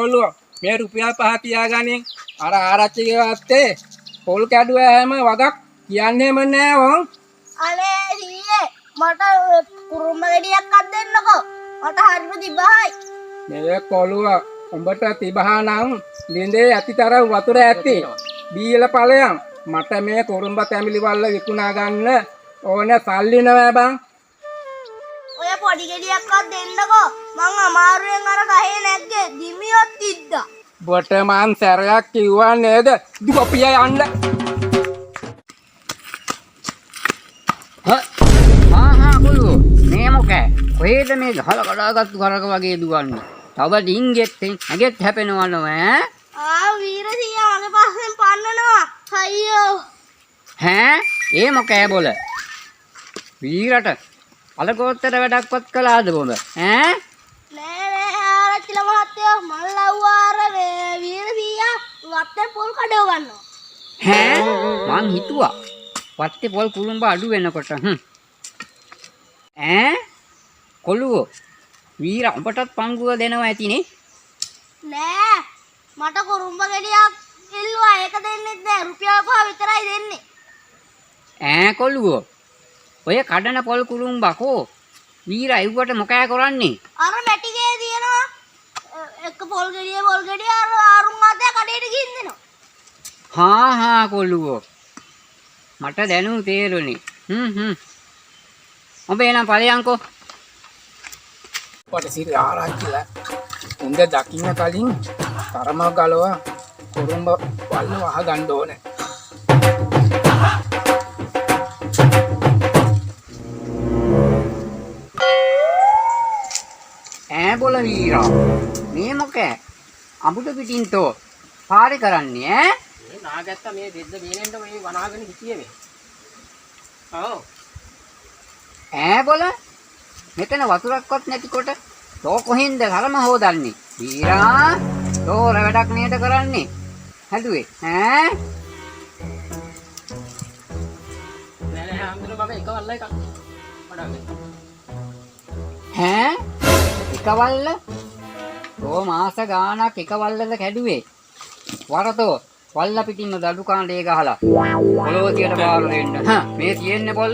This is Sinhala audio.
කොල්ලෝ මේ රුපියල් 5 තියාගනින්. අර ආරච්චිගේ වත්තේ පොල් කැඩුවා හැම වගක් කියන්නේම නෑ වොන්. අනේ සීයේ මට කුරුම්ම ගෙඩියක් අත් දෙන්නකෝ. මට හරිම තිබහයි. මේ කොළුවා උඹට තිබහා නම් ලිඳේ ඇතිතරම් වතුර ඇති. බීලා ඵලයන්. මට මේ කුරුම්බ තැඹිලි වල්ල විකුණා ගන්න ඕන සල්ලි නෑ බං. ඔය පොඩි ගෙඩියක්වත් දෙන්නකෝ. මං අමාරුවෙන් අර ගහේ නැග්ගේ දිමියොත් ඉද්දා. බොට මන් සැරයක් කිව්වා නේද? දුපිය යන්න. හා කොල්ලෝ මේ මොකෑ? කොහෙද මේ ගහලා කඩාගත්තු කරක වගේ දුවන්නේ? තව ඩිංගෙත් නැගෙත් හැපෙනවා නෝ වීර සීයා මගේ පස්සෙන් පන්නනවා. අයියෝ. ඒ මොකෑ බොල? වීරට අලකොත්තර වැඩක්වත් කළාද බොඹ? නෑ ආරච්චිලා මහත්තයෝ මල් ලව්වාර වීර සීයා වත්තේ පොල් කඩව ගන්නවා. මං හිතුවා වත්තේ පොල් කුරුම්බ අඩු වෙනකොට කොළුවෝ වීර උඹටත් පංගුව දෙනවා ඇතිනේ. නෑ මට කුරුම්බ ගෙඩියක් ඉල්ලුවා. ඒක දෙන්නෙත් නෑ. රුපියල් 5 විතරයි දෙන්නේ. කොළුවෝ ඔය කඩන පොල් කුරුම්බකෝ වීර අයුවට මොකෑ කරන්නේ? අර මැටිගේ දිනනවා. එක පොල් ගෙඩිය අර ආරුන් ආතේ කඩේට ගිහින් දෙනවා. කොළුවෝ මට දැනු තේරුණේ. ඔබ එනම් ඵලයන්කෝ. කොට සිරි ආරච්චිලා උන්ද දකින්න කලින් තරමක් ගලවා කුරුම්බ වල්ල වහ ගන්න ඕනේ. බොල වීරා මේ මොකෑ? අඹුට පිටින්තෝ පාරේ කරන්නේ මේ නාගත්ත මේ දෙද්ද බේනෙන්න මේ වනාගෙන හිටියේ මේ. ඔව්. බොල මෙතන වතුරක්වත් නැතිකොට තෝ කොහෙන්ද ධර්ම හොදන්නේ? වීරා තෝ වැඩක් නේද කරන්නේ? හැදුවේ නෑ හැමදෙම මම එක වල්ලා එකක් වඩාගෙන. එකවල්ල? තෝ මාස ගාණක් එකවල්ලද කැඩුවේ? වරතෝ වල්ල පිටින්ම දඩු කාණ්ඩේ ගහලා පොළොව තියට බාර දෙන්න. මේ තියෙන්නේ පොල්.